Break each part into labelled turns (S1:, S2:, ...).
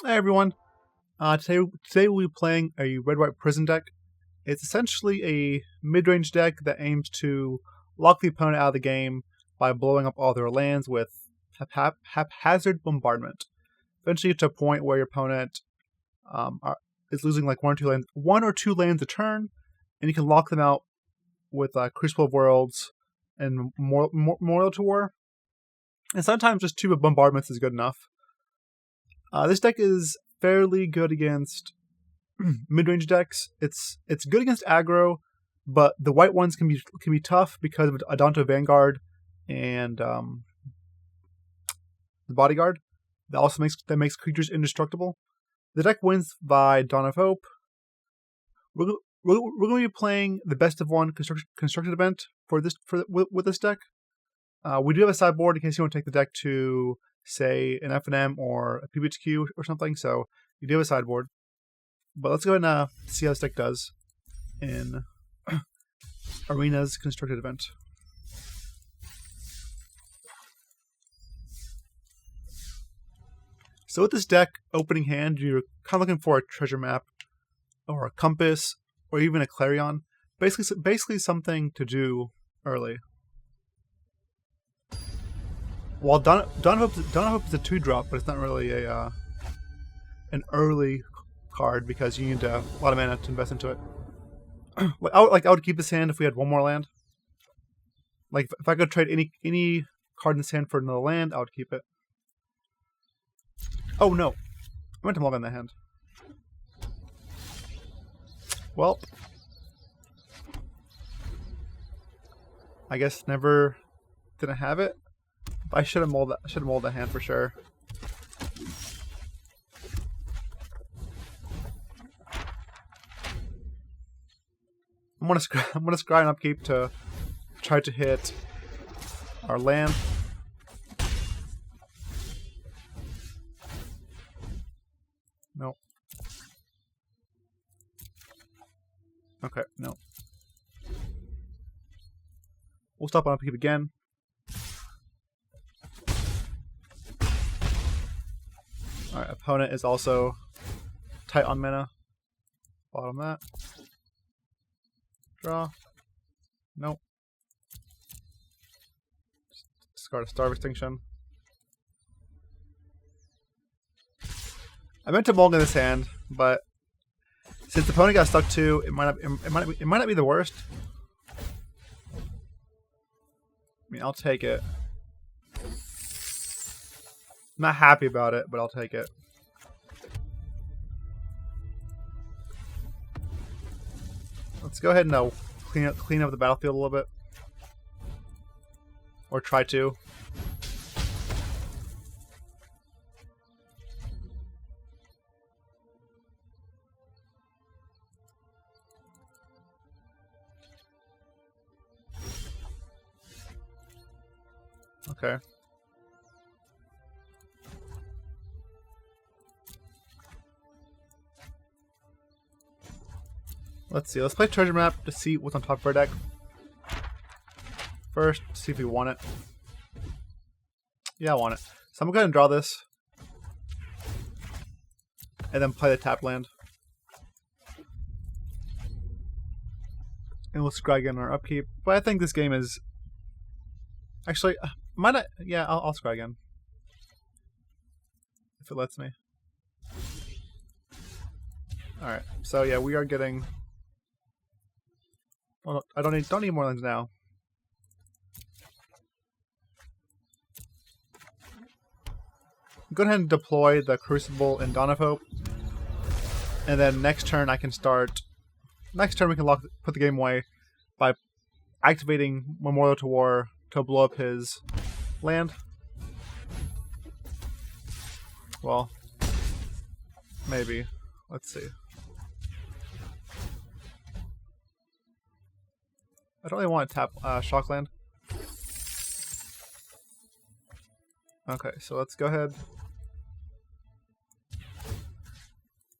S1: Hi everyone. Today we'll be playing a red-white prison deck. It's essentially a mid-range deck that aims to lock the opponent out of the game by blowing up all their lands with Haphazard Bombardment. Eventually, to a point where your opponent is losing like one or two lands a turn, and you can lock them out with Crucible of Worlds and Immortal Sun. And sometimes just two bombardments is good enough. This deck is fairly good against mid-range decks. It's good against aggro, but the white ones can be tough because of Adonto Vanguard and the Bodyguard. That also makes creatures indestructible. The deck wins by Dawn of Hope. We're going to be playing the best of one constructed event with this deck. We do have a sideboard in case you want to take the deck to, say, an FNM or a PBHQ or something, so you do have a sideboard. But let's go ahead and see how this deck does in Arena's constructed event. So with this deck, opening hand, you're kind of looking for a treasure map or a compass or even a Clarion. Basically something to do early. Well, Dawn of Hope is a 2-drop, but it's not really an early card because you need a lot of mana to invest into it. I would keep this hand if we had one more land. Like if I could trade any card in this hand for another land, I would keep it. Oh no, I meant to log on that hand. Well, I guess never didn't have it. I should have molded the hand for sure. I'm gonna scry an upkeep to try to hit our land. No. Okay, no. We'll stop on upkeep again. Alright, opponent is also tight on mana. Bottom that. Draw. Nope. Discard a Star of Extinction. I meant to mulligan this hand, but since the opponent got stuck too, it might not be the worst. I mean, I'll take it. I'm not happy about it, but I'll take it. Let's go ahead and clean up the battlefield a little bit. Or try to. Okay. Let's see. Let's play treasure map to see what's on top of our deck. First, see if we want it. Yeah, I want it. So I'm going to go ahead and draw this. And then play the tap land. And we'll scry again on our upkeep. But I think this game is... Actually, might not... Yeah, I'll scry again. If it lets me. Alright, so yeah, we are getting... Well, I don't need more lands now. Go ahead and deploy the Crucible and Dawn of Hope. And then next turn I can start... Next turn we can put the game away by activating Memorial to War to blow up his land. Well, maybe. Let's see. I don't really want to tap Shockland. Okay, so let's go ahead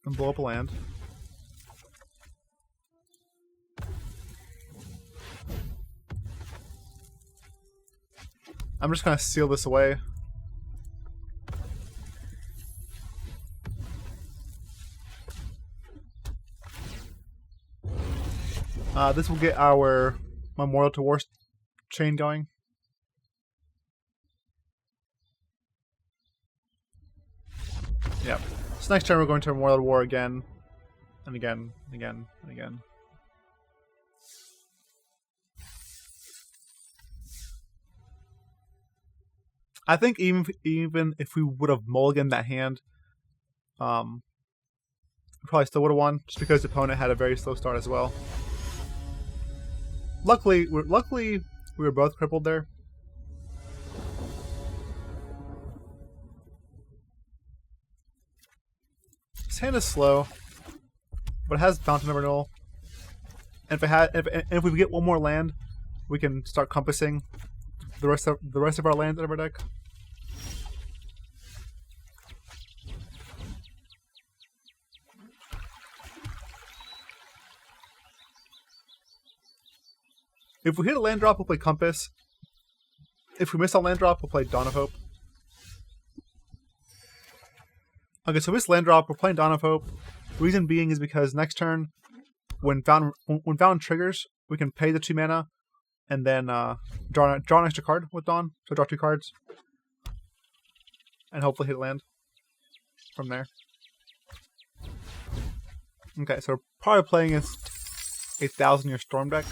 S1: and blow up a land. I'm just going to seal this away. This will get our Memorial to War chain going. Yep. So next turn we're going to Memorial to War again. And again, and again, and again. I think even if we would have mulliganed that hand, we probably still would have won, just because the opponent had a very slow start as well. Luckily, we were both crippled there. This hand is slow, but it has Fountain of Renewal. And if we get one more land, we can start compassing the rest of our lands out of our deck. If we hit a land drop, we'll play Compass. If we miss a land drop, we'll play Dawn of Hope. Okay, so this land drop, we're playing Dawn of Hope. Reason being is because next turn, when Fountain triggers, we can pay the 2 mana and then draw an extra card with Dawn. So draw 2 cards. And hopefully hit land from there. Okay, so we're probably playing a 1,000-year Storm deck.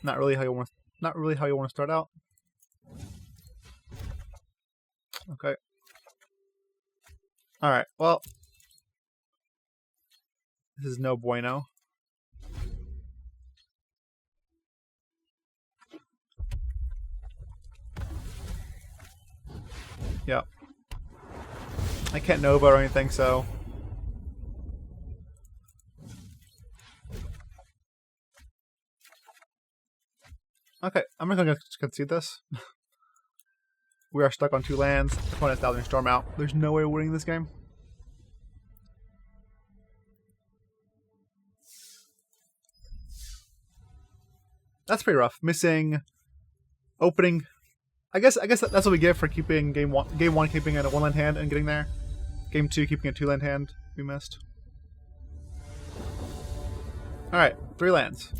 S1: Not really how you want to start out. Okay. All right. Well, this is no bueno. Yep. I can't Nova or anything, so. Okay, I'm not going to concede this. We are stuck on 2 lands. The opponent's 1,000 Storm out. There's no way of winning this game. That's pretty rough. Missing opening. I guess that's what we get for keeping game one keeping it a 1-land hand and getting there. Game 2 keeping a 2-land hand. We missed. All right, 3 lands.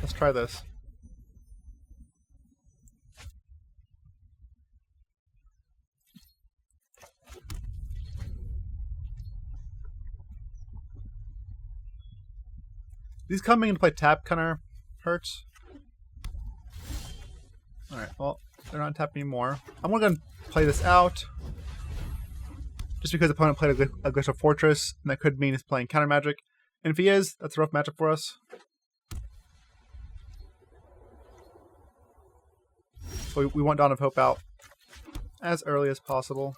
S1: Let's try this. These coming in to play tap kind of hurts. Alright, well, they're not tapping anymore. I'm going to play this out. Just because the opponent played a Glacial Fortress, and that could mean he's playing counter magic. And if he is, that's a rough matchup for us. So we want Dawn of Hope out as early as possible.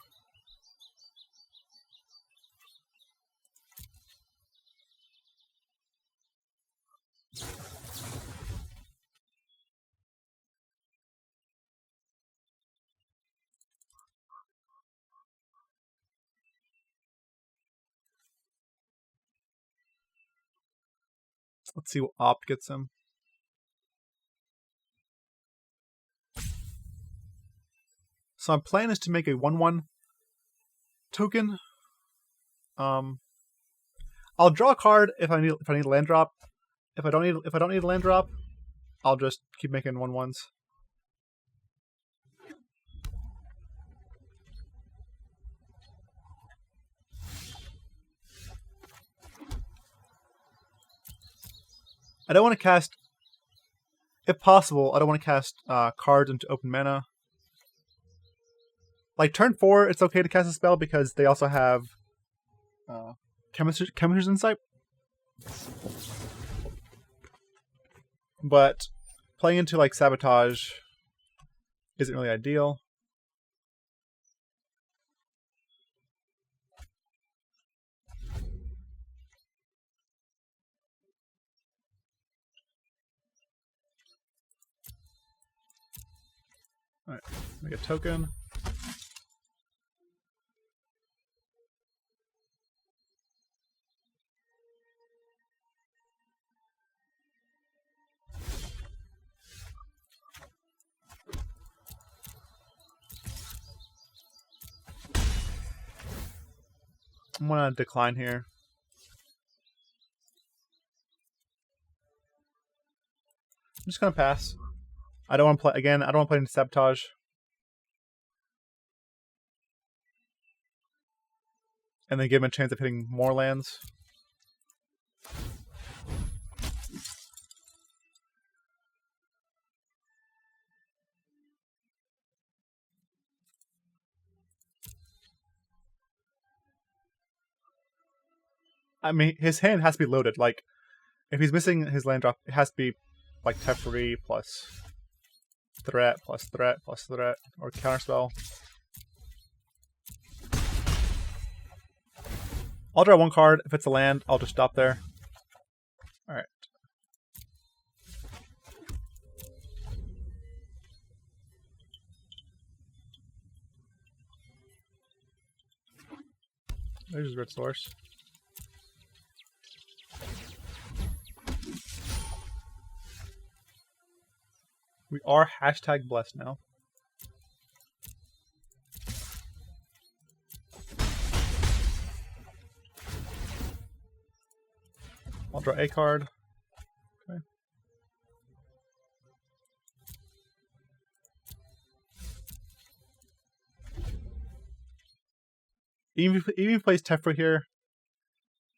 S1: Let's see what Opt gets him. So my plan is to make a 1/1 token. I'll draw a card if I need a land drop. If I don't need a land drop, I'll just keep making 1/1s. I don't want to cast, if possible, I don't want to cast cards into open mana. Like turn 4, it's okay to cast a spell because they also have Chemistry's Insight. But playing into like Sabotage isn't really ideal. Alright, make a token. I'm gonna decline here. I'm just gonna pass. I don't want to play again. I don't want to play into Sabotage. And then give him a chance of hitting more lands. I mean, his hand has to be loaded. Like, if he's missing his land drop, it has to be like Teferi plus threat plus threat plus threat or counterspell. I'll draw one card. If it's a land, I'll just stop there. Alright. There's his red source. We are hashtag blessed now. I'll draw a card. Okay. Even if he plays Teferi here,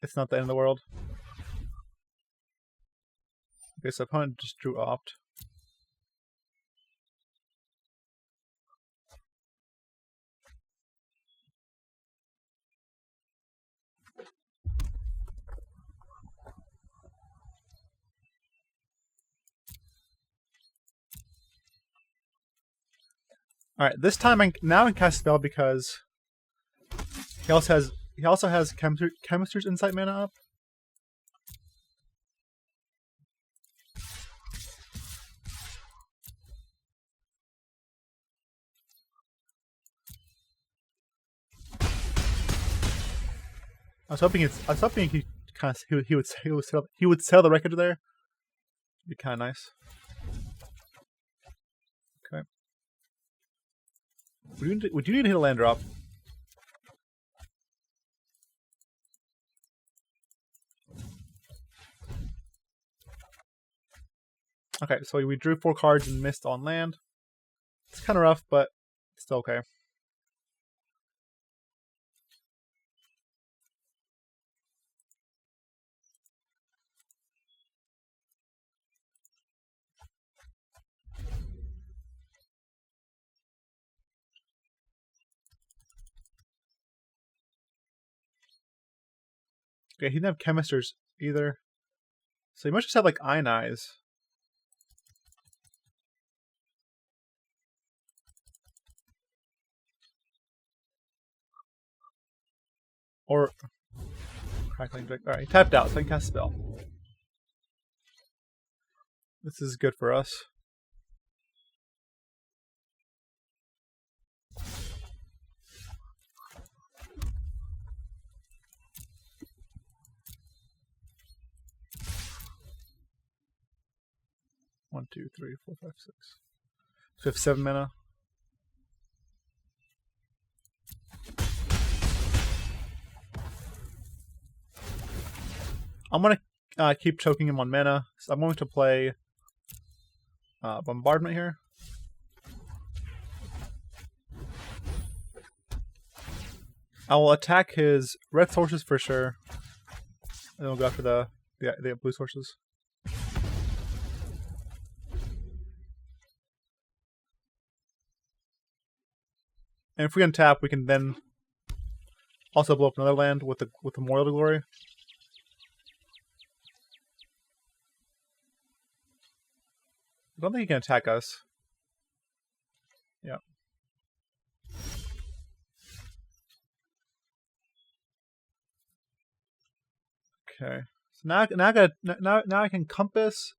S1: it's not the end of the world. Okay, so opponent just drew Opt. Alright, this time I can cast spell because he also has Chemistry's Insight mana up. I was hoping he would sell the wreckage there. It'd be kind of nice. Okay. We do need to hit a land drop. Okay, so we drew 4 cards and missed on land. It's kind of rough, but still okay. Okay, he didn't have Chemisters either. So he must just have like Ionize. Or Crackling Drake. Alright, he tapped out, so I can cast a spell. This is good for us. One, two, three, four, five, six. So we have 7 mana. I'm gonna keep choking him on mana. So I'm going to play Bombardment here. I will attack his red sources for sure. And then we'll go after the blue sources. And if we untap, we can then also blow up another land with the Immortal Glory. I don't think he can attack us. Yeah. Okay. So now I can Compass,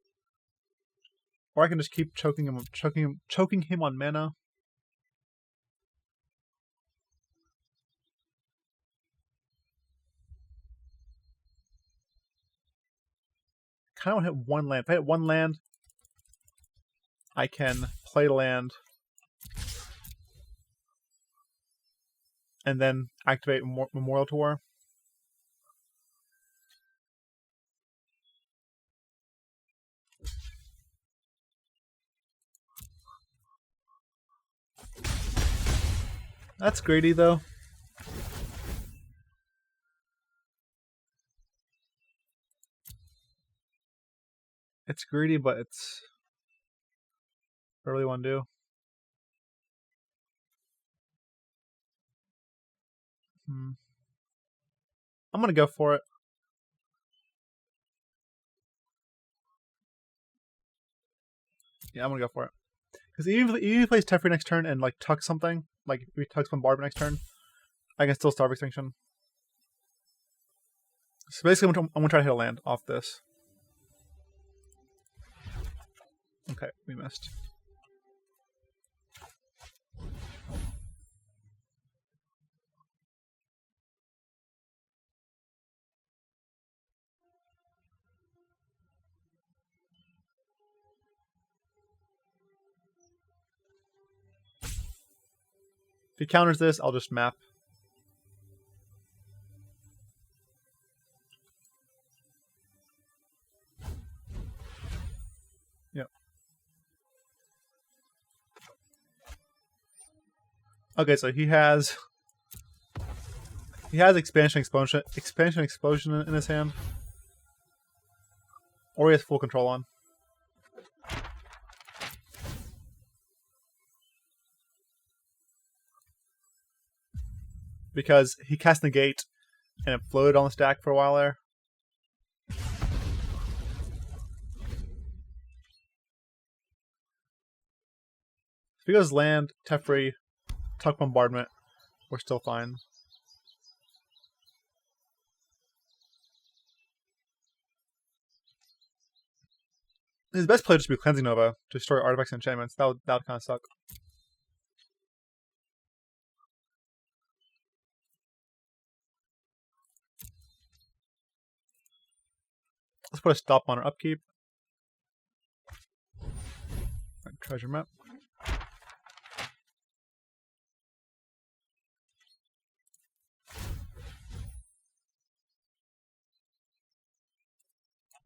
S1: or I can just keep choking him on mana. Kind of want to hit one land. If I hit one land, I can play land and then activate Memorial Tour. That's greedy, though. It's greedy, but it's what I really want to do. I'm gonna go for it. Yeah, I'm gonna go for it. Because even if he plays Teferi next turn and like tucks something, like if he tucks Bombardment next turn, I can still Star of Extinction. So basically, I'm gonna try to hit a land off this. Okay, we missed. If he counters this, I'll just map. Yep. Okay, so he has expansion explosion in his hand, or he has full control on. Because he cast Negate and it floated on the stack for a while there. If he goes land, Teferi, tuck Bombardment, we're still fine. His best play would just be Cleansing Nova to destroy artifacts and enchantments. That would kind of suck. Let's put a stop on our upkeep. Right, treasure map.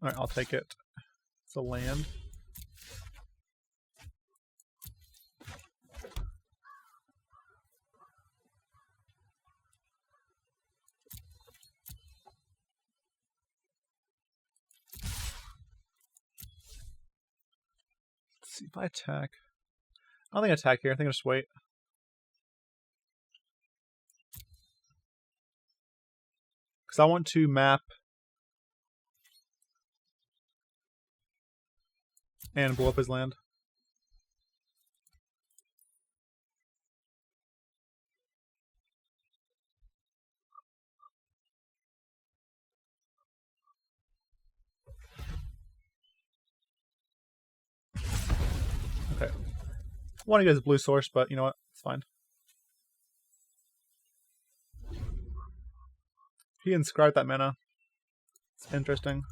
S1: Alright, I'll take it. It's a land. Let's see if I attack. I don't think I attack here. I think I just wait. Because I want to map and blow up his land. Okay. I want to get his blue source, but you know what? It's fine. He inscribed that mana. It's interesting.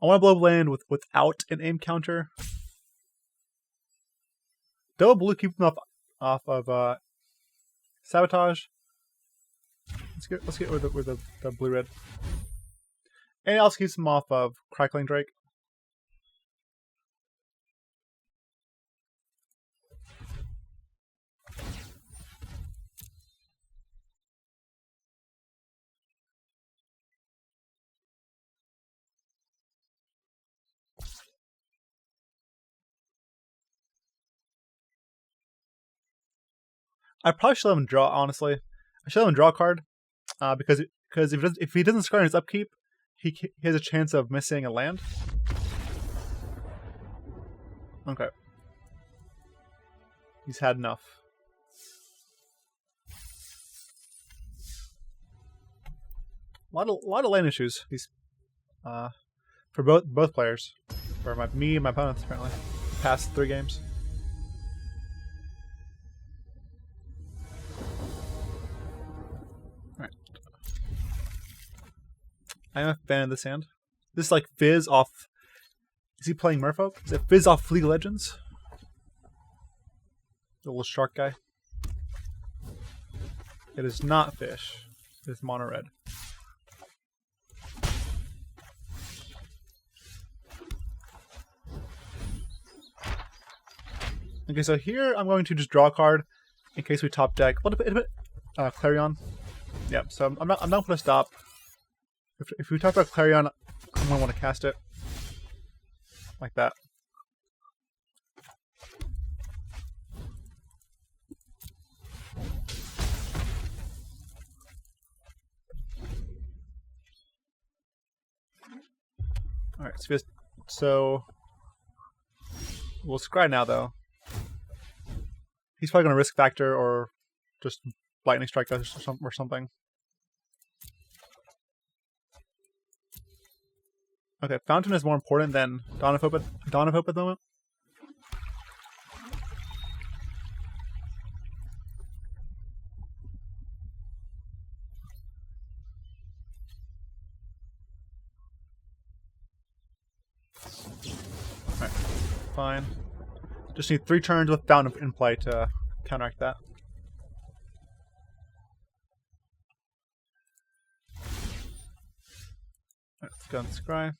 S1: I want to blow up land without an aim counter. Double blue keep him off of sabotage. Let's get with the blue red. And it also keeps him off of Crackling Drake. I probably should let him draw, honestly. I should let him draw a card. Because if he doesn't score in his upkeep, he has a chance of missing a land. Okay. He's had enough. A lot of land issues. These, for both players, for me and my opponents apparently, past 3 games. I'm a fan of this hand. This is like Fizz off. Is he playing Merfolk? Is it Fizz off League of Legends? The little shark guy. It is not fish. It is mono red. Okay, so here I'm going to just draw a card in case we top deck. What Clarion? Yeah. So I'm not going to stop. If we talk about Clarion, I'm going to want to cast it like that. All right. So we'll scry now, though. He's probably going to risk factor or just lightning strike us or something. Okay, Fountain is more important than Dawn of Hope at the moment. Alright, fine. Just need 3 turns with Fountain in play to counteract that. Alright, let's go and scry.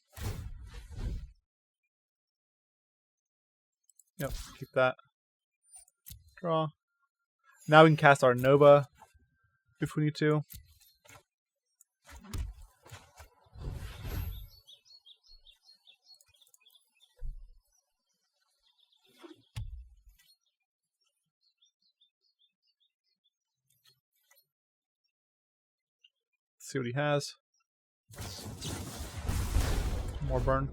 S1: Yep, keep that. Draw. Now we can cast our Nova if we need to. See what he has. More burn.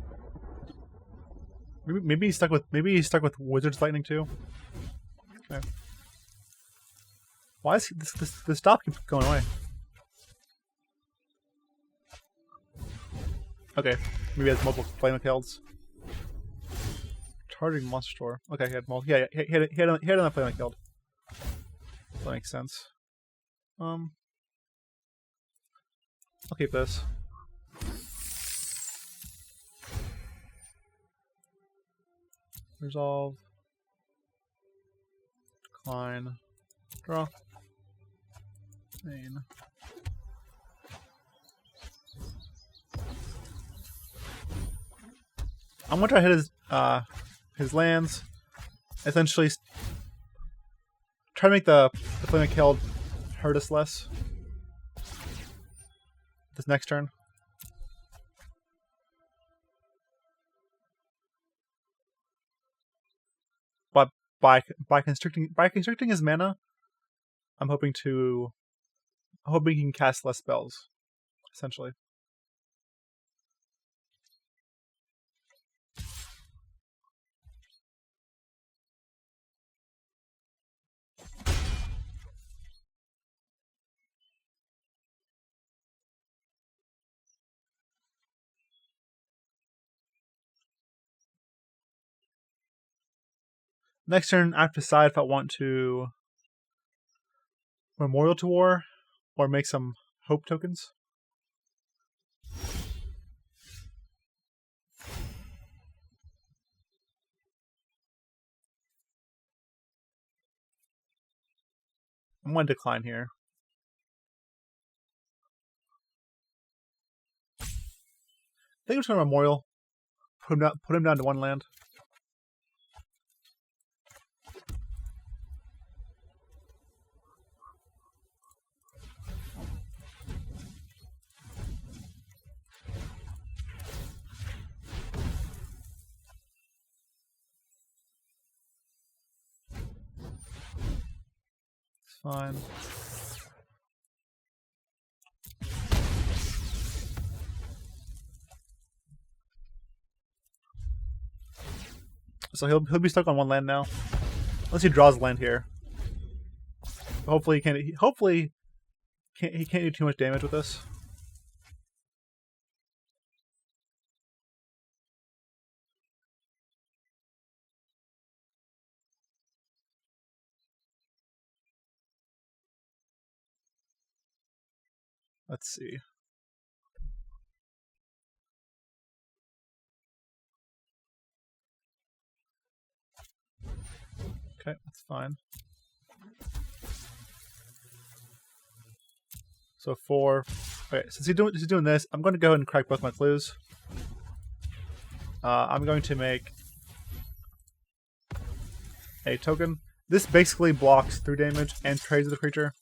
S1: Maybe he's stuck with Wizard's Lightning too. Okay. Why is the stop keeps going away? Okay, maybe he has multiple Flame Kills. Charging Monster Store. Okay, he had multiple. Yeah, he had on that Flame Killed. That makes sense. I'll keep this. Resolve. Decline. Draw. Main. I'm gonna try to hit his lands. Essentially, try to make the Flame Killed hurt us less. This next turn. But by constricting his mana, I'm hoping he can cast less spells, essentially. Next turn, I have to decide if I want to Memorial to War or make some Hope tokens. I'm going to decline here. I think I'm just going to Memorial. Put him down to 1 land. Fine. So he'll be stuck on 1 land now, unless he draws land here. Hopefully he can't do too much damage with this. Let's see. Okay, that's fine. So 4. Okay, since he's doing this, I'm going to go ahead and crack both my clues. I'm going to make a token. This basically blocks 3 damage and trades with the creature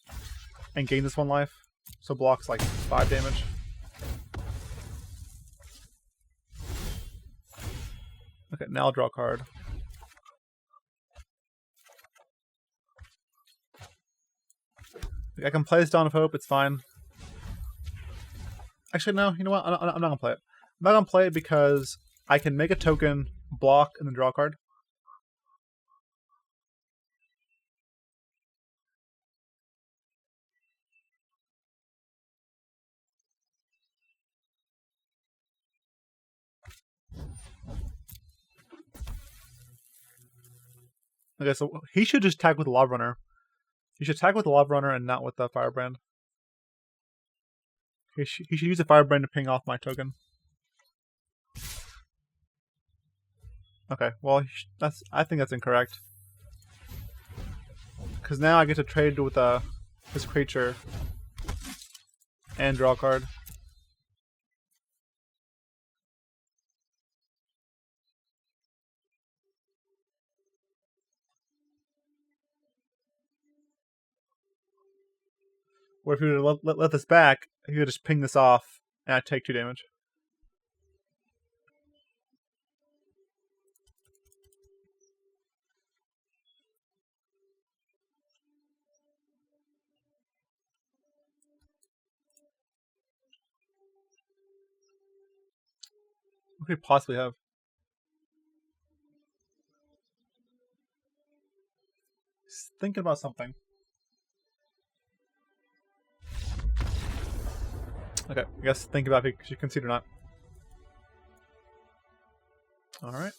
S1: and gains this 1 life. So blocks like 5 damage. Okay, now I'll draw a card. I can play this Dawn of Hope, it's fine. Actually, no, you know what? I'm not going to play it. I'm not going to play it because I can make a token, block, and then draw a card. Okay, so he should just tag with the Lava Runner. He should tag with the Lava Runner and not with the Firebrand. He should use the Firebrand to ping off my token. Okay, well, I think that's incorrect. Because now I get to trade with his creature and draw a card. Or if you would let this back, you could just ping this off and I take 2 damage. What could he possibly have? He's thinking about something. Okay, I guess think about if you should concede or not. Alright.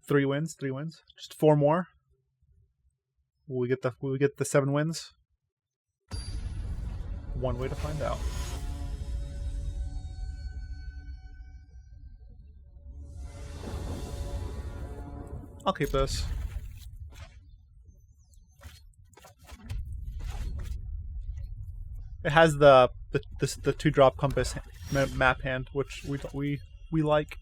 S1: 3 wins, 3 wins. Just 4 more. Will we get the 7 wins? One way to find out. I'll keep this. It has the 2-drop compass map hand, which we like.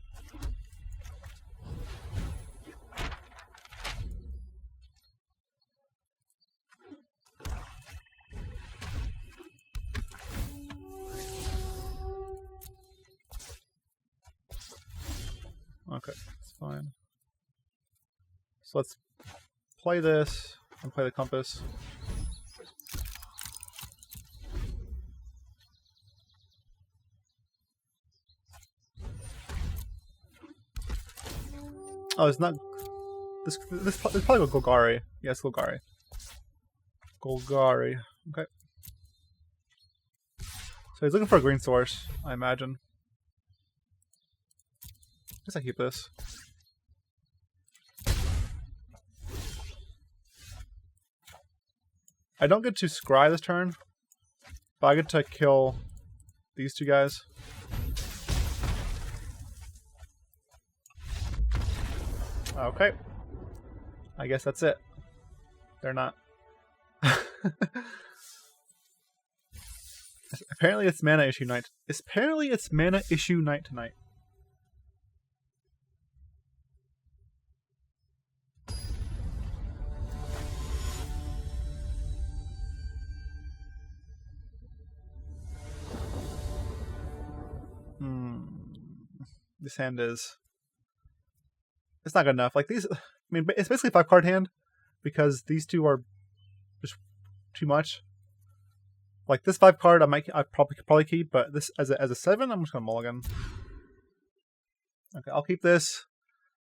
S1: Okay, it's fine. So let's play this and play the compass. Oh, it's not. This probably go Golgari. Yes, Golgari. Golgari. Okay. So he's looking for a green source, I imagine. I guess I keep this. I don't get to scry this turn, but I get to kill these 2 guys. Okay. I guess that's it. They're not. Apparently it's mana issue night. Apparently it's mana issue night tonight. This hand is... It's not good enough. Like these... I mean, it's basically a 5-card hand because these 2 are just too much. Like this 5-card, I probably keep, but this as a 7, I'm just gonna mulligan. Okay, I'll keep this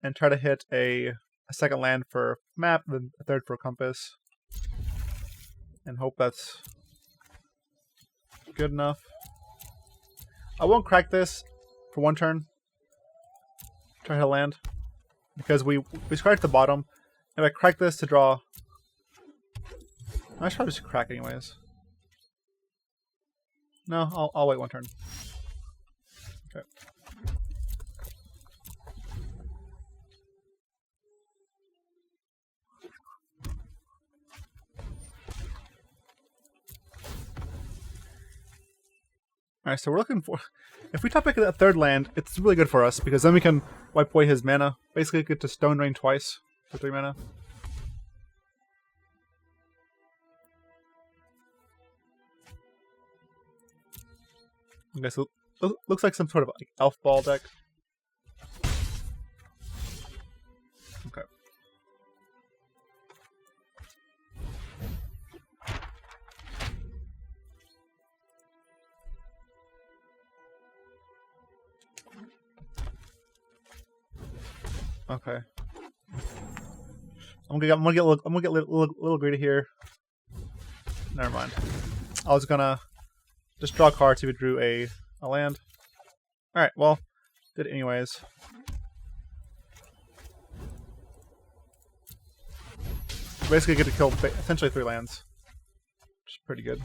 S1: and try to hit a 2nd land for map, then a 3rd for compass, and hope that's good enough. I won't crack this for 1 turn. Try to hit a land because we scratch the bottom. If I crack this to draw, I should probably just crack anyways. No, I'll wait 1 turn. Okay. Alright, so we're looking for... If we top pick that third land, it's really good for us, because then we can wipe away his mana. Basically get to Stone Rain twice for 3 mana. Okay, so looks like some sort of like elf ball deck. Okay. Okay. I'm gonna get a little greedy here. Never mind. I was gonna just draw a card so we drew a land. Alright, well, did it anyways. Basically get to kill essentially 3 lands. Which is pretty good.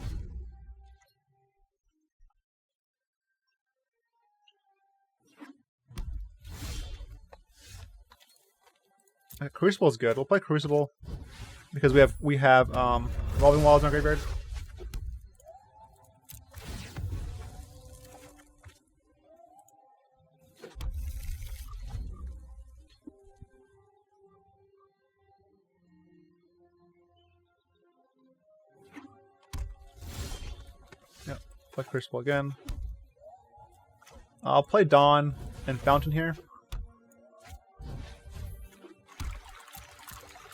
S1: Crucible is good. We'll play Crucible because we have Revolving Walls in our graveyard. Yep, play Crucible again. I'll play Dawn and Fountain here.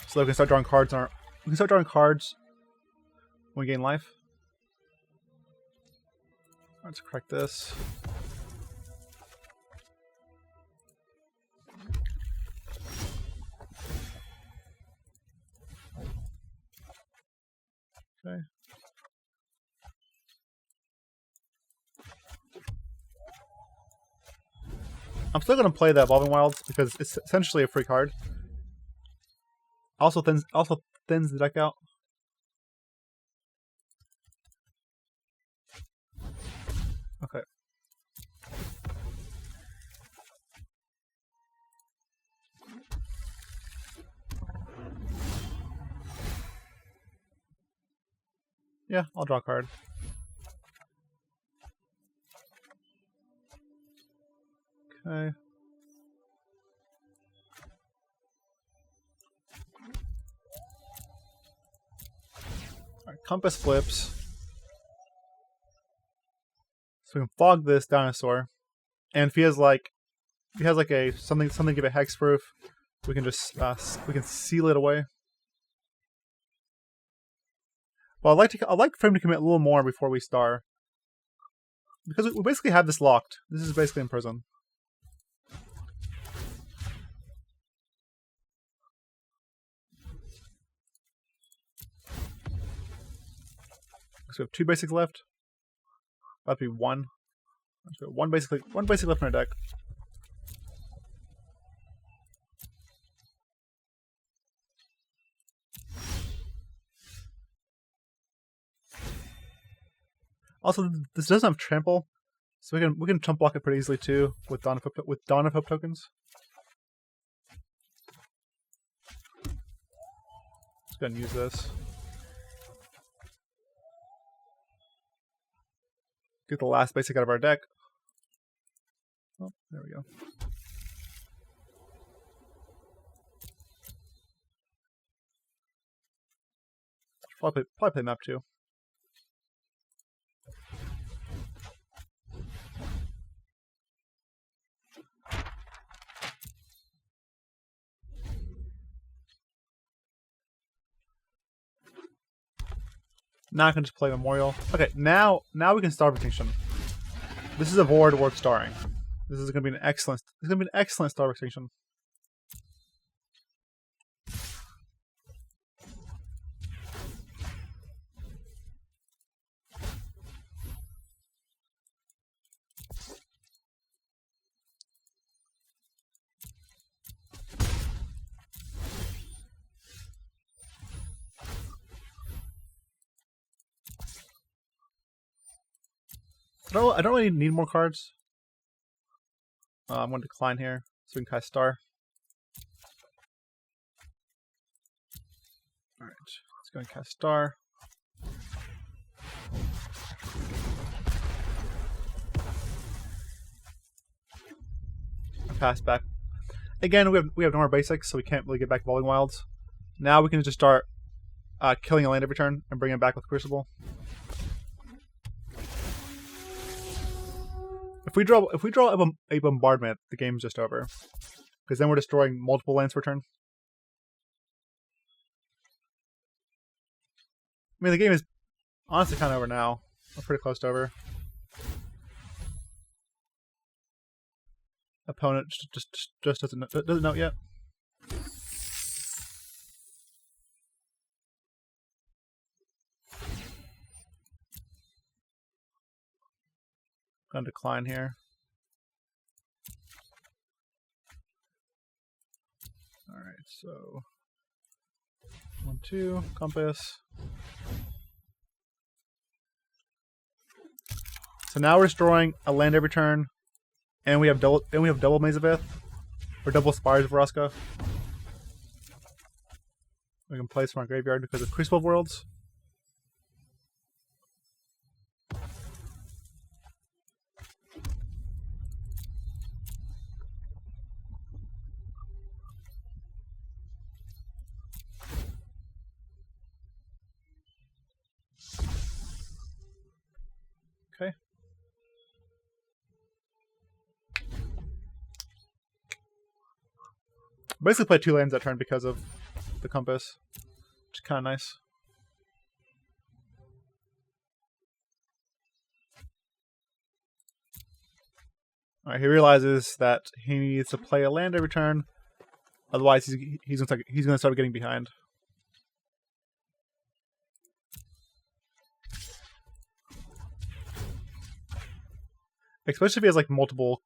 S1: So we can start drawing cards on we can start drawing cards when we gain life. Let's correct this. Okay. I'm still going to play the Evolving Wilds because it's essentially a free card. Also thins the deck out. Okay. Yeah, I'll draw a card. Okay. Alright, Compass flips. So we can fog this dinosaur. And if he has like a something give a hexproof, we can just we can seal it away. Well, I'd like for him to commit a little more before we star. Because we basically have this locked. This is basically in prison. So we have 2 basics left. That'd be 1. So one basic left in our deck. Also, this doesn't have trample, so we can chump block it pretty easily too with Dawn of Hope tokens. Let's go ahead and use this. Get the last basic out of our deck. Oh, there we go. Probably play map 2. Now I can just play Memorial. Okay, now we can Star of Extinction. This is a board worth starring. This is gonna be an excellent Star of Extinction. I don't really need more cards. I'm going to decline here so we can cast Star. Alright, let's go and cast Star. pass back. Again, we have no more basics, so we can't really get back Evolving Wilds. Now we can just start killing a land every turn and bring it back with Crucible. If we draw a bombardment, the game's just over, because then we're destroying multiple lands per turn. I mean, the game is honestly kind of over now. We're pretty close to over. Opponent just doesn't know it yet. Gonna decline here. All right, so 1, 2 compass. So now we're destroying a land every turn, and we have double Maze of Ith, or double Spires of Orazca. We can place from our graveyard because of Crucible of Worlds. Okay. Basically play 2 lands that turn because of the compass, which is kind of nice. Alright, he realizes that he needs to play a land every turn, otherwise he's gonna start getting behind. Especially if he has like multiple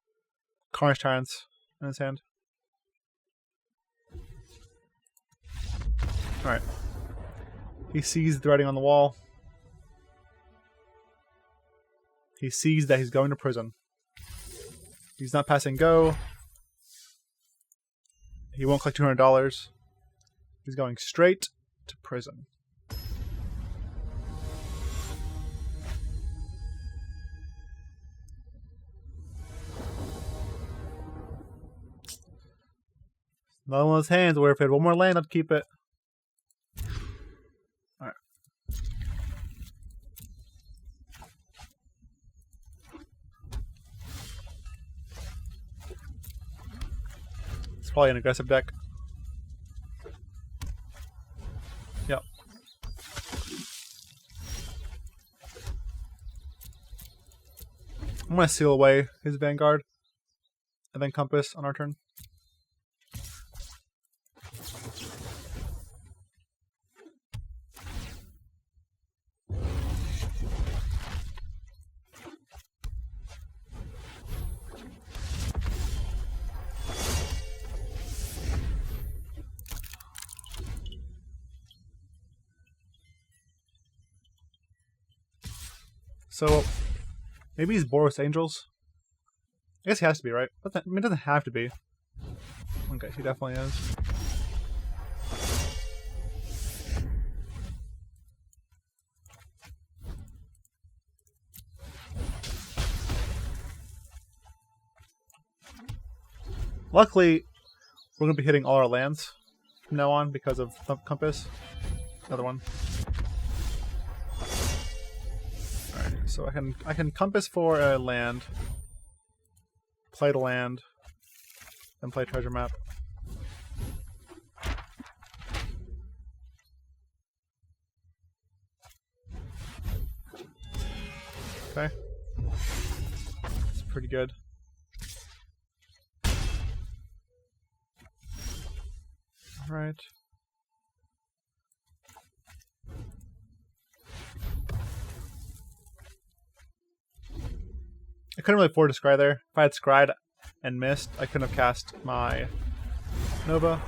S1: Carnage Tyrants in his hand. Alright. He sees the writing on the wall. He sees that he's going to prison. He's not passing go. He won't collect $200. He's going straight to prison. Another one of his hands where if he had one more land, I'd keep it. Alright. It's probably an aggressive deck. Yep. I'm going to seal away his Vanguard and then Compass on our turn. So, maybe he's Boros Angels? I guess he has to be, right? I mean, it doesn't have to be. Okay, he definitely is. Luckily, we're going to be hitting all our lands from now on because of Compass. Another one. So I can Compass for a land, play the land, then play treasure map. Okay. It's pretty good. Alright. I couldn't really afford to scry there. If I had scried and missed, I couldn't have cast my Nova.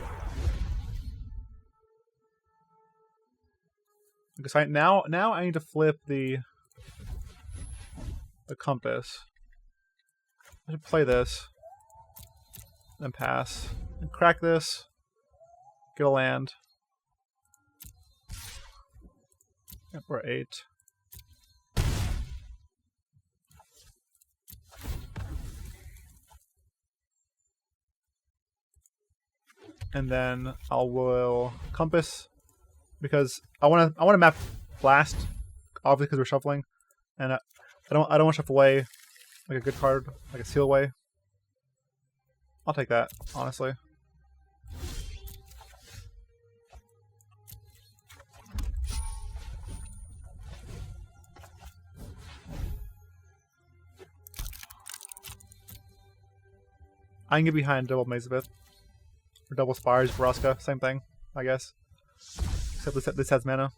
S1: Because now I need to flip the Compass. I should play this, then pass, and crack this, get a land. Yep, we're 8. And then I will Compass because I want to map Blast, obviously because we're shuffling, and I don't want to shuffle away like a good card, like a Seal Away. I'll take that, honestly. I can get behind double Maze of It. Or double Spires, Orazca, same thing, I guess. Except this has mana.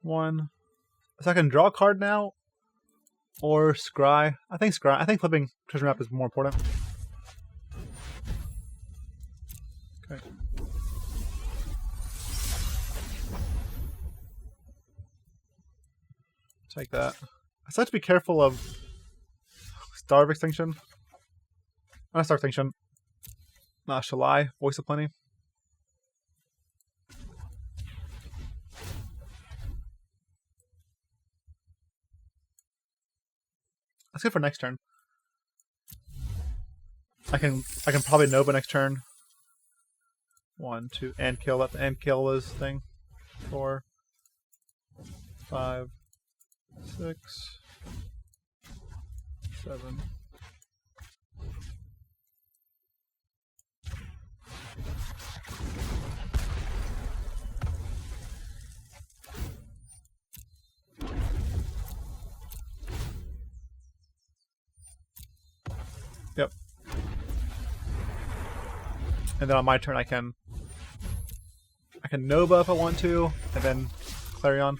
S1: One. So I can draw a card now? Or scry. I think scry. I think flipping treasure map is more important. Okay. Take that. I still have to be careful of Star of Extinction. Not Star of Extinction. Shalai, Voice of Plenty. Let's go for next turn. I can probably Nova next turn. 1, 2, and kill that and kill this thing. 4, 5, 6, 7. Yep. And then on my turn I can Nova if I want to, and then Clarion.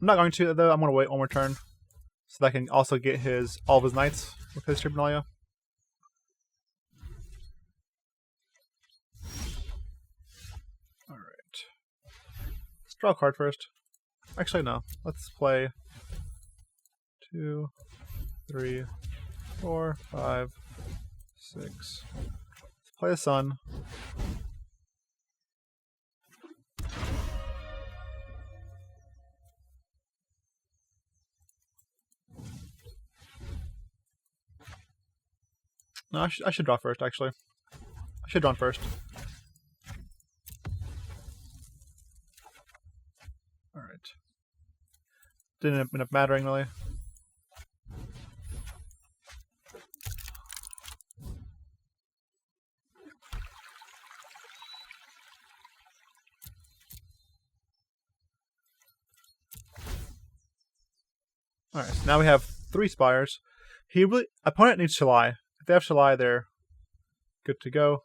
S1: I'm not going to though, I'm gonna wait one more turn. So that I can also get all of his knights with History of Benalia. Alright. Let's draw a card first. Actually no. Let's play 2, 3, 4, 5, 6. Let's play the Sun. No, I should draw first, actually. I should draw first. Alright. Didn't end up mattering, really. Alright, so now we have 3 Spires. Opponent needs Shalai. If they have Shalai, they're good to go.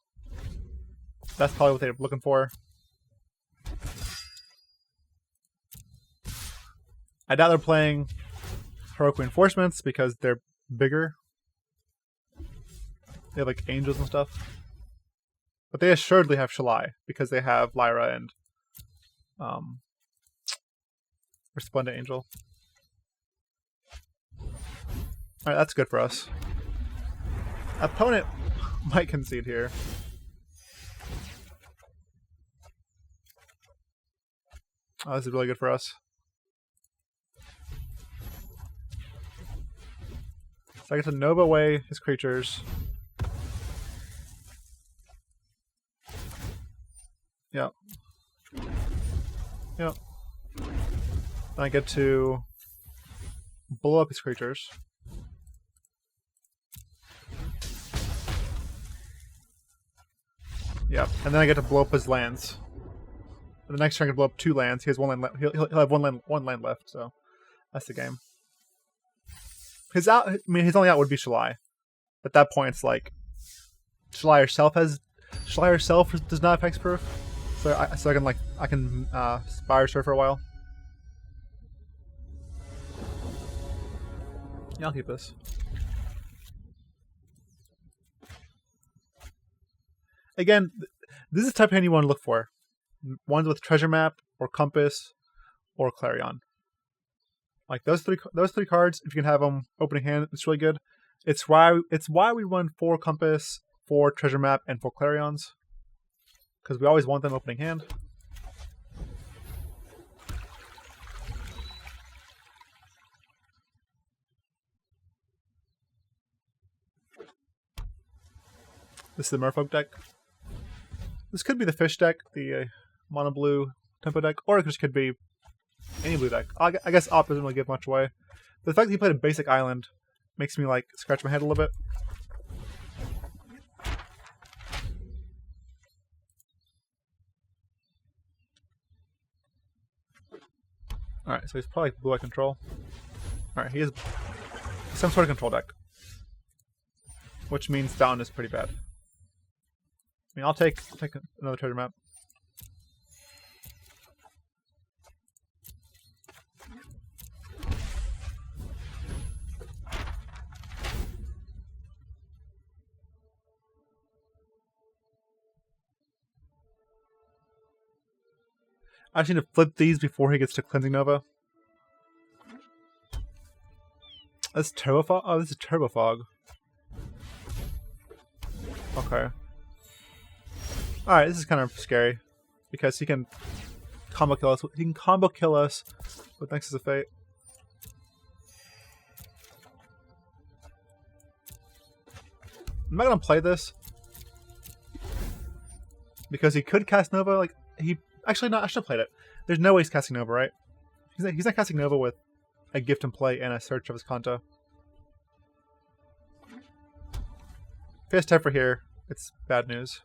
S1: That's probably what they're looking for. I doubt they're playing Heroic Reinforcements because they're bigger. They have like angels and stuff. But they assuredly have Shalai because they have Lyra and Resplendent Angel. Alright, that's good for us. Opponent might concede here. Oh, this is really good for us. So I get to Nova away his creatures. Yep. Yep. Then I get to blow up his creatures. Yep, and then I get to blow up his lands. And the next turn I can blow up 2 lands. He has 1 land left. He'll have one land left, so that's the game. His only out would be Shalai. At that point, it's like Shalai herself does not have hexproof, so I can Spire Surf for a while. Yeah, I'll keep this. Again, this is the type of hand you want to look for. Ones with Treasure Map, or Compass, or Clarion. Like those three cards, if you can have them opening hand, it's really good. It's why we run 4 Compass, 4 Treasure Map, and 4 Clarions. because we always want them opening hand. This is the Merfolk deck. This could be the fish deck, the mono blue tempo deck, or it just could be any blue deck. I guess Op doesn't really give much away. But the fact that he played a basic island makes me like scratch my head a little bit. Alright, so he's probably blue-eye control. Alright, he has some sort of control deck. Which means Fountain is pretty bad. I mean, I'll take another treasure map. I just need to flip these before he gets to Cleansing Nova. That's Turbo Fog? Oh, this is Turbo Fog. Okay. Alright, this is kind of scary. Because he can combo kill us. He can combo kill us with Nexus of Fate. I'm not gonna play this. Because he could cast Nova, like, he... Actually, no, I should have played it. There's no way he's casting Nova, right? He's not casting Nova with a Gift in play and a Search of his Kanta. If he has Tefra here, it's bad news.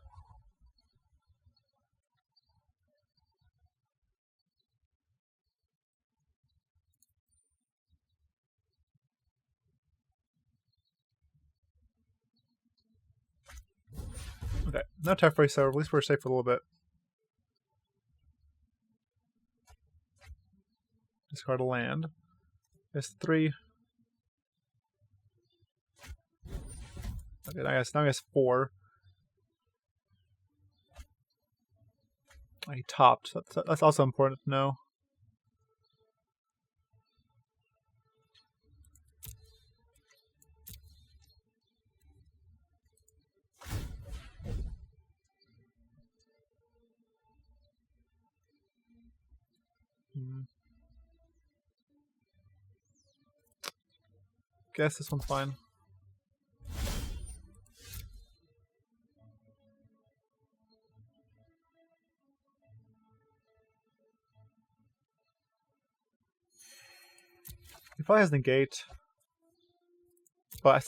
S1: Okay, no Tefra, so at least we're safe for a little bit. Discard a land. There's 3. Okay, now he has 4. He topped. That's also important to know. Guess this one's fine. He probably has Negate, but I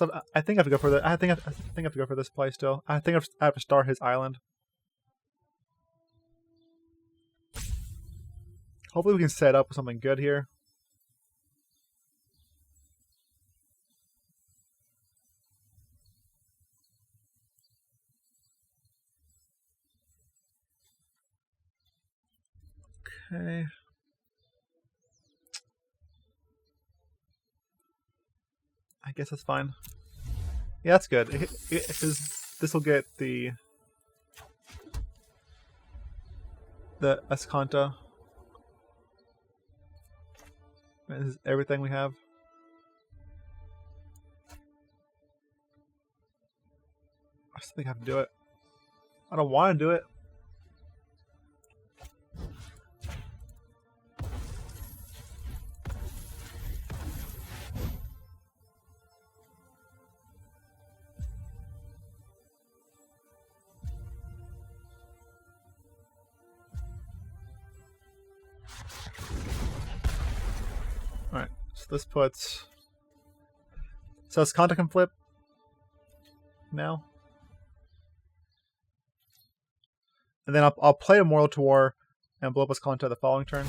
S1: think I have to go for the. I think I have to go for this play still. I think I have to start his island. Hopefully we can set up with something good here. Okay. I guess that's fine. Yeah, that's good. This will get the Escanta. This is everything we have. I just think I have to do it. I don't want to do it. Alright, so this puts... So Escanta can flip now. And then I'll play Immortal to War and blow up Escanta the following turn.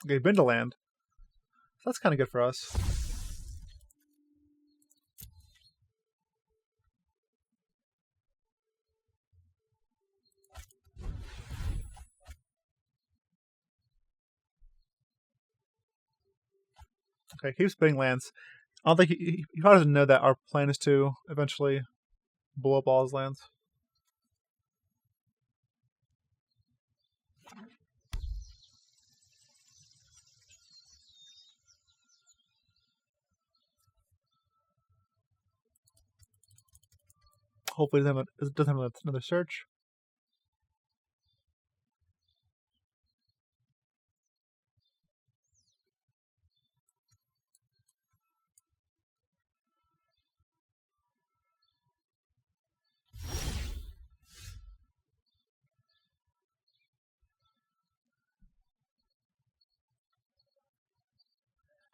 S1: Okay, been to land. So that's kind of good for us. Okay, keep spinning lands. I don't think he probably doesn't know that our plan is to eventually blow up all his lands. Hopefully it doesn't have another search.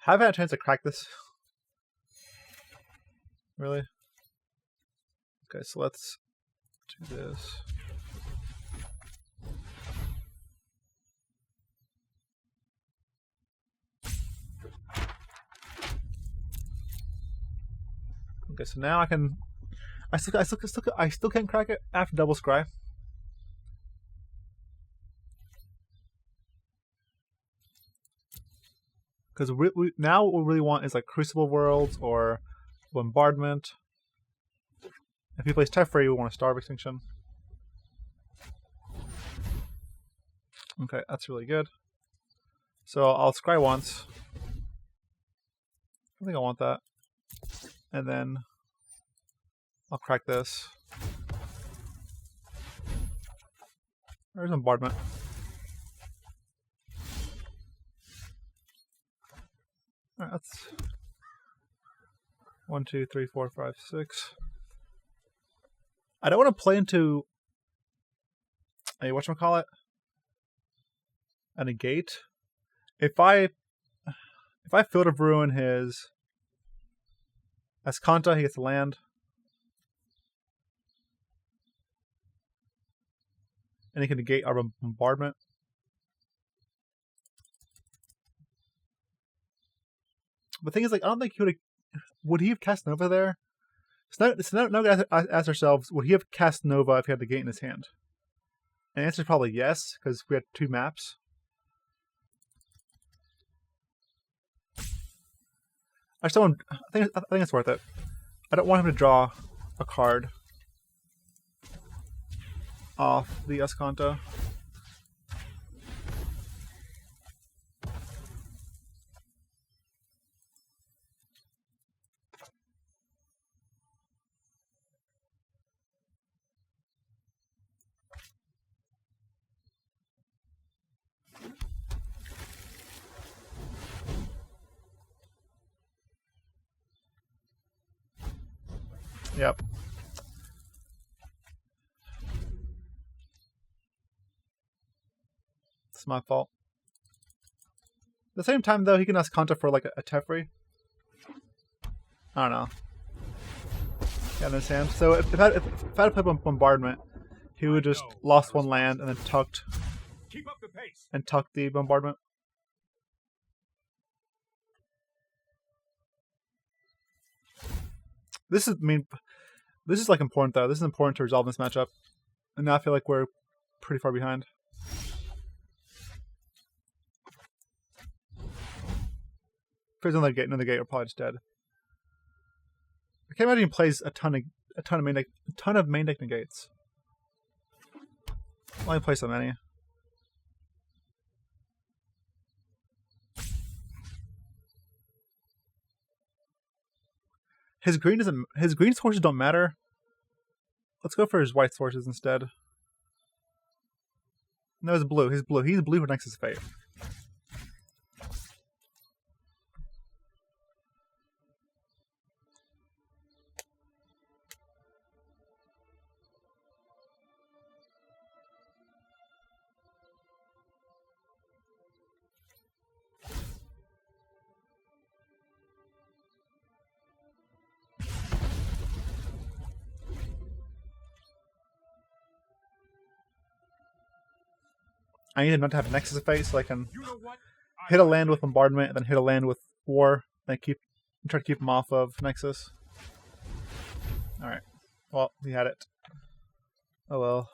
S1: Haven't had a chance to crack this. Really? Okay, so let's do this. Okay, so now I can. I still can't crack it after double scry. Because now what we really want is like Crucible of Worlds or Bombardment. If he plays Teferi, we want a Star of Extinction. Okay, that's really good. So I'll scry once. I think I want that. And then I'll crack this. There's Bombardment. Alright, that's 1, 2, 3, 4, 5, 6. I don't want to play into a whatchamacallit? A negate. If I Field of Ruin his Ascanta, he gets the land. And he can negate our Bombardment. But the thing is, like, I don't think he would he have cast Nova there? So now we gotta ask ourselves, would he have cast Nova if he had the gate in his hand? And the answer is probably yes, because we had 2 maps. I think it's worth it. I don't want him to draw a card off the Ascanta. Yep. It's my fault. At the same time, though, he can ask Kanta for like a Teferi. I don't know. Got in his hand. So if I had played Bombardment, he would just lost 1 land and then tucked.
S2: Keep up the pace.
S1: And tucked the Bombardment. This is like important though. This is important to resolve this matchup. And now I feel like we're pretty far behind. If there's another gate, we're probably just dead. I can't imagine he plays a ton of main deck negates. I'll only play so many. His green sources don't matter. Let's go for his white sources instead. No, it's blue. He's blue. He's blue for Nexus Fate. I need him not to have Nexus of Fate so I can hit a land with Bombardment and then hit a land with War and try to keep him off of Nexus. Alright. Well, he had it. Oh well.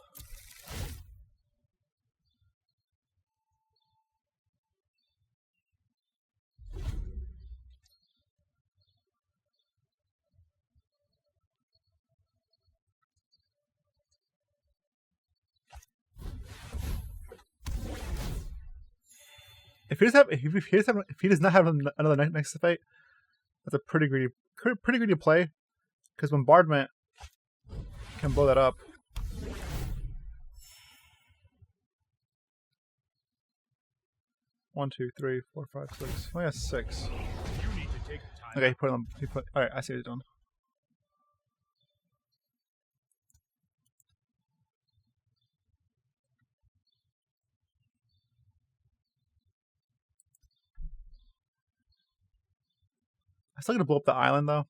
S1: If he does not have another Nexus of Fate, that's a pretty greedy play. Because Bombardment can blow that up. One, two, three, four, five, six. Oh yeah, 6. Okay, he put it on. He put. All right, I see what he's doing. I'm still gonna blow up the island though.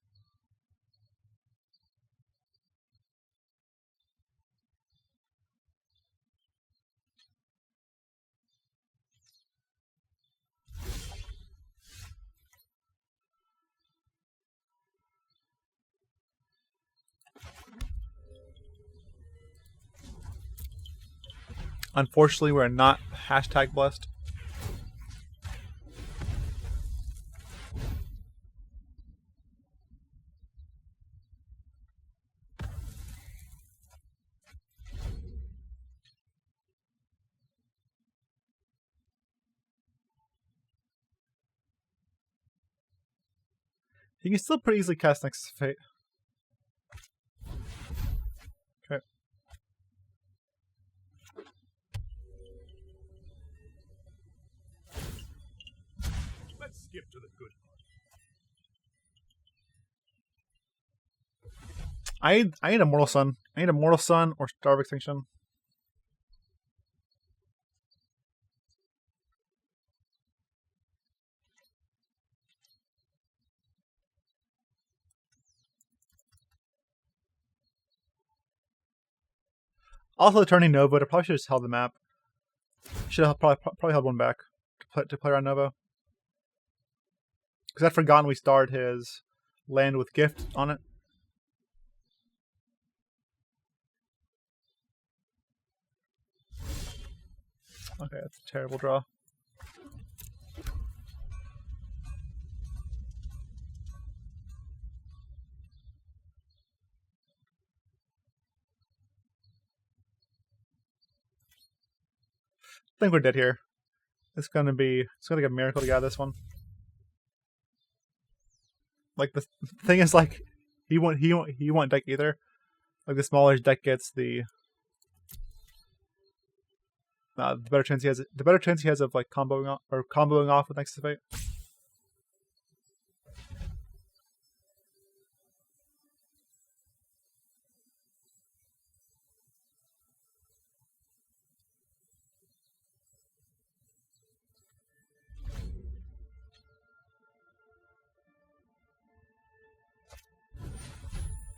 S1: Unfortunately, we're not #blessed. You can still pretty easily cast Nexus of Fate. Okay.
S2: Let's skip to the good part.
S1: I need Immortal Sun. I need Immortal Sun or Star of Extinction. Also, turning Nova. I probably should have just held the map. Should have probably held one back to play around Nova. Because I'd forgotten we starred his land with gift on it. Okay, that's a terrible draw. I think we're dead here. It's gonna be a miracle to get out of this one. Like the thing is, like he won't deck either. Like the smaller his deck gets, the better chance he has. The better chance he has of like comboing off with Nexus of Fate.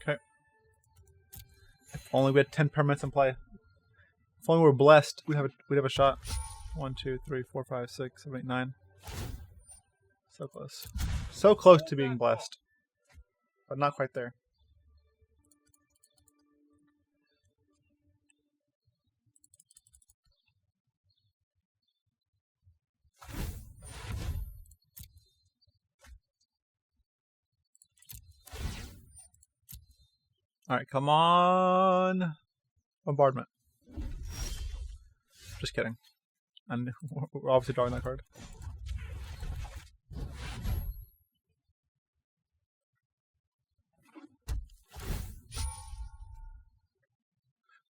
S1: Okay. If only we had 10 permanents in play. If only we were blessed, we'd have a shot. 1, 2, 3, 4, 5, 6, 7, 8, 9. So close. So close to being blessed. But not quite there. Alright, come on. Bombardment. Just kidding. And we're obviously drawing that card.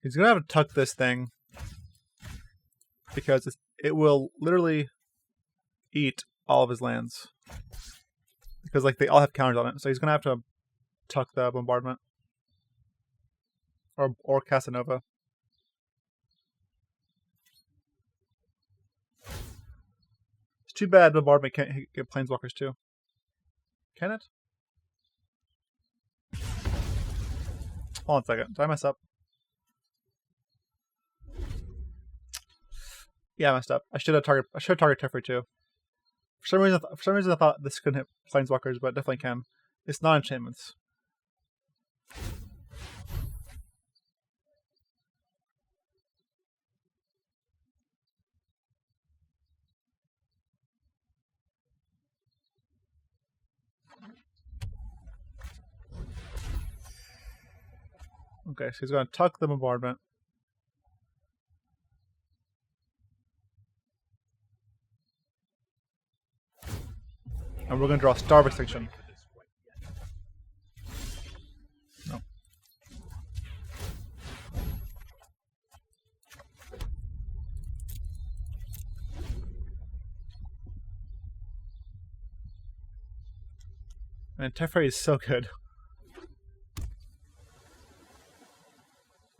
S1: He's gonna have to tuck this thing because it will literally eat all of his lands. Because like they all have counters on it, so he's gonna have to tuck the bombardment. Or Casanova. It's too bad bombardment can't get planeswalkers too. Can it? Hold on a second. Did I mess up? Yeah, I messed up. I should have targeted Teferi too. For some reason I thought this couldn't hit planeswalkers, but it definitely can. It's not enchantments. Okay, so he's going to tuck the bombardment. And we're going to draw Star of Extinction. No. And Teferi is so good.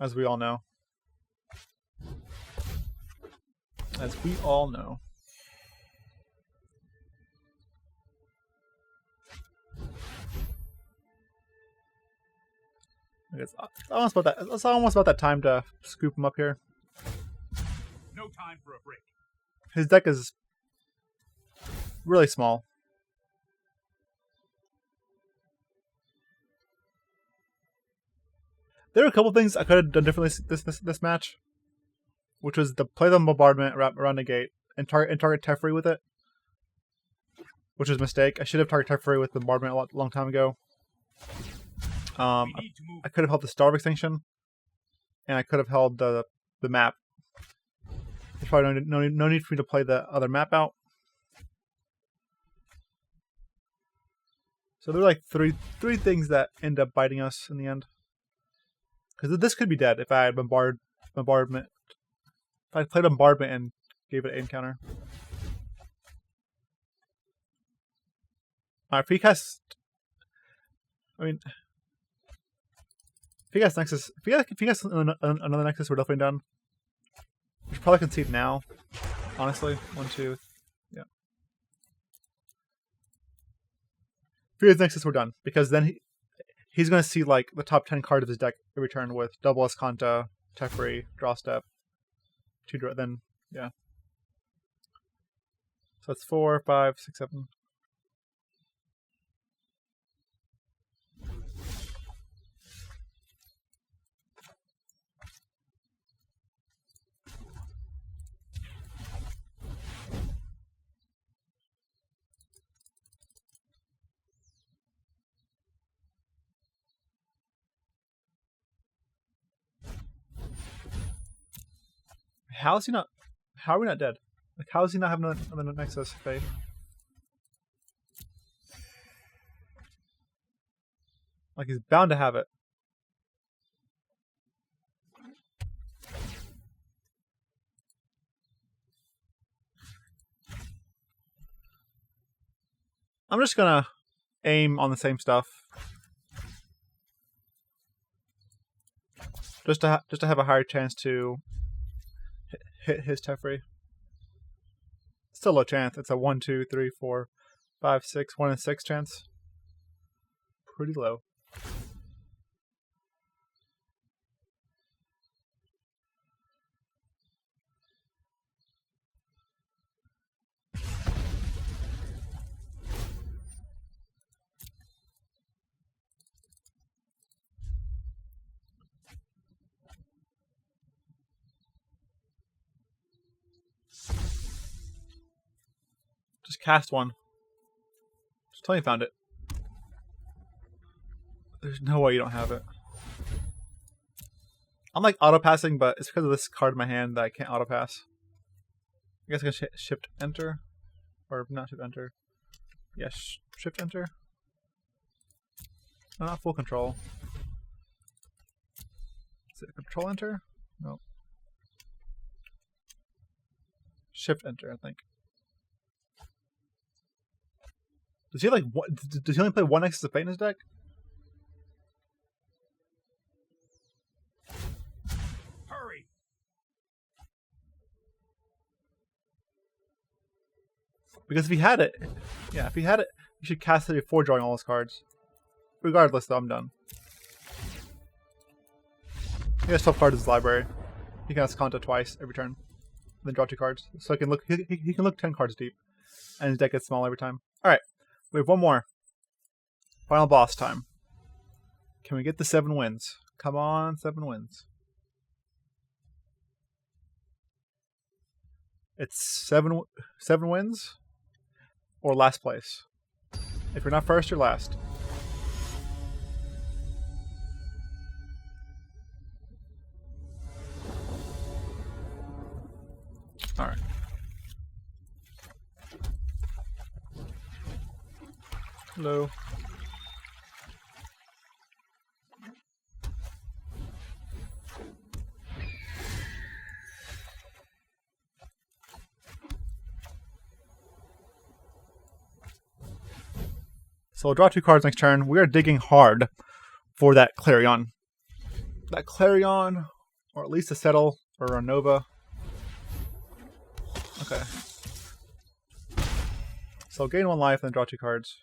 S1: As we all know. As we all know. It's almost about that time to scoop him up here.
S2: No time for a break.
S1: His deck is really small. There are a couple things I could have done differently this match, which was to play the bombardment around the gate and target Teferi with it, which was a mistake. I should have targeted Teferi with the bombardment a long time ago. I could have held the Star of Extinction, and I could have held the map. There's probably no need for me to play the other map out. So there are like three things that end up biting us in the end. Because this could be dead if I had bombardment. If I played bombardment and gave it an encounter. Alright, if he casts... I mean... If he casts Nexus... If he casts another Nexus, we're definitely done. We should probably concede now. Honestly. 1, 2... Yeah. If he has Nexus, we're done. Because then he's going to see like the top 10 card of his deck every turn with double Escanta, Teferi, draw step, 2 draw, then, yeah. So it's 4, 5, 6, 7. How is he not? How are we not dead? Like, how is he not having another Nexus fade? Like, he's bound to have it. I'm just gonna aim on the same stuff, just to have a higher chance to hit his Teferi. Still low chance. It's a 1, 2, 3, 4, 5, 6, 1 in 6 chance. Pretty low. Just cast one. Just tell me you found it. There's no way you don't have it. I'm like auto-passing, but it's because of this card in my hand that I can't auto-pass. I guess I can shift enter. Or not shift enter. Yes, shift enter. No, not full control. Is it control enter? No. Shift enter, I think. Does he like what? Does he only play one Nexus of Fate in his deck?
S2: Hurry!
S1: Because if he had it, yeah, if he had it, he should cast it before drawing all his cards. Regardless, though, I'm done. He has 12 cards in his library. He can ask Conta twice every turn, then draw 2 cards. So I can look. He can look 10 cards deep, and his deck gets smaller every time. All right. We have one more. Final boss time. Can we get the 7 wins? Come on, 7 wins. It's 7 wins or last place. If you're not first, you're last. All right. Hello. So we'll draw 2 cards next turn. We are digging hard for that Clarion. That Clarion, or at least a Settle or a Nova. Okay. So gain 1 life, then draw 2 cards.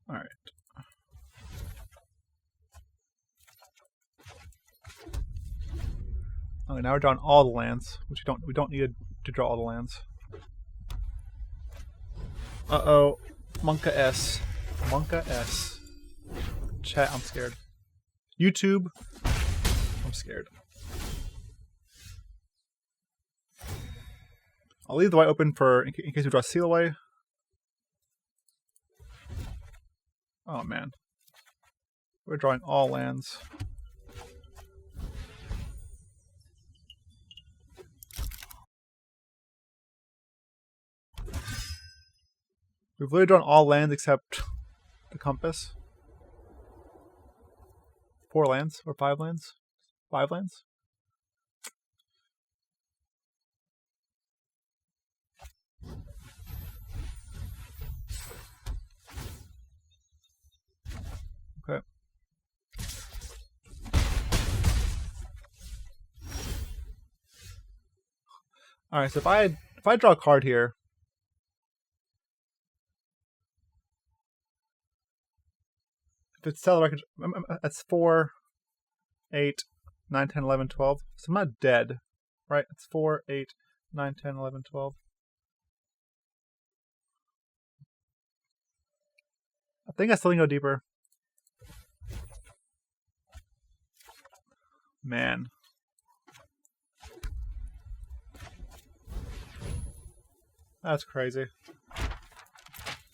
S1: Alright. Okay, now we're drawing all the lands, which we don't need to draw all the lands. Uh-oh. Monka S. Monka S. Chat, I'm scared. YouTube, I'm scared. I'll leave the white open for in case we draw Seal Away. Oh man. We're drawing all lands. We've literally drawn all lands except the compass. 4 lands or 5 lands? 5 lands? Okay. Alright, so if I draw a card here, if it's Settle the Wreckage, that's 4, 8, 9, 10, 11, 12. So I'm not dead, right? It's 4, 8, 9, 10, 11, 12. I think I still need to go deeper. Man. That's crazy.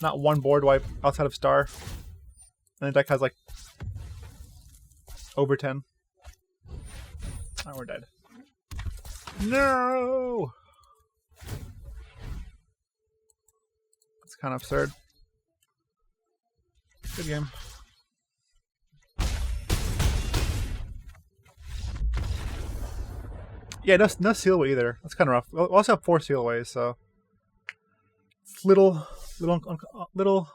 S1: Not one board wipe outside of Star. And the deck has like over 10. Oh, we're dead. No! That's kind of absurd. Good game. Yeah, no seal away either. That's kind of rough. We'll also have 4 seal aways, so it's little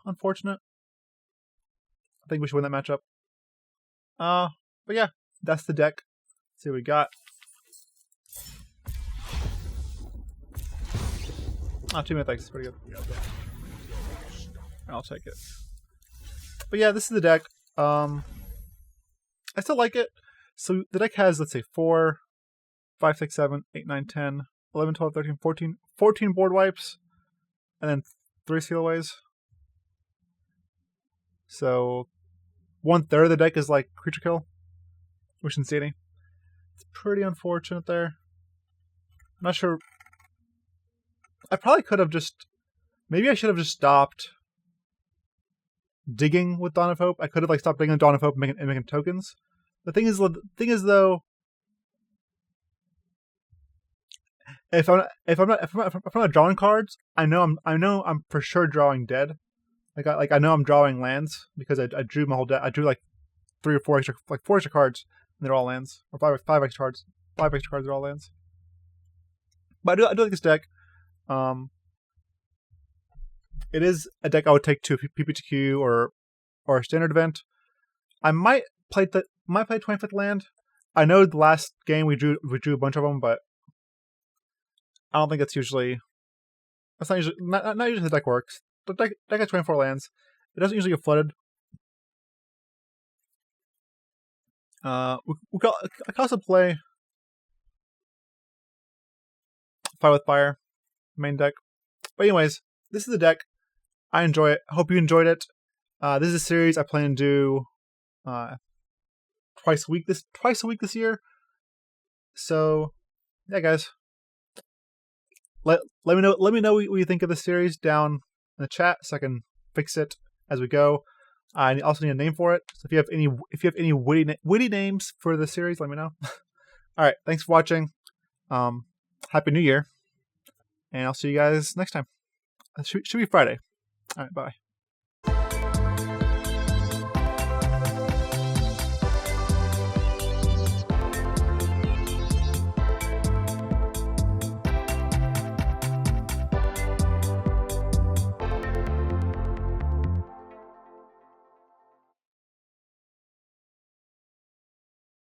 S1: unfortunate. I think we should win that matchup. But yeah, that's the deck. Let's see what we got. Oh, 2 mythics, pretty good. I'll take it. But yeah, this is the deck. I still like it. So the deck has, let's say, 4, 5, 6, 7, 8, 9, 10, 11, 12, 13, 14 board wipes, and then 3 seal aways. So 1/3 of the deck is like creature kill, which isn't see any. It's pretty unfortunate there. I'm not sure. I probably could have just, maybe I should have just stopped digging with Dawn of Hope. I could have like stopped digging with Dawn of Hope and making tokens. The thing is though, if I'm not drawing cards, I know I'm for sure drawing dead. I know I'm drawing lands because I drew my whole deck. I drew like 3 or 4 extra, like 4 extra cards, and they're all lands, or 5 extra cards. 5 extra cards are all lands. But I do like this deck. It is a deck I would take to a PPTQ or a standard event. I might play 25th land. I know the last game we drew a bunch of them, but I don't think that's usually. That's not usually not usually how the deck works. The deck has 24 lands. It doesn't usually get flooded. I can also play Fire with Fire main deck. But anyways, this is the deck. I enjoy it. I hope you enjoyed it. This is a series I plan to do twice a week this year. So yeah, guys. Let me know what you think of the series down in the chat so I can fix it as we go. I also need a name for it. So if you have any witty names for the series, let me know. All right, thanks for watching. Happy New Year, and I'll see you guys next time. It should be Friday. All right, bye.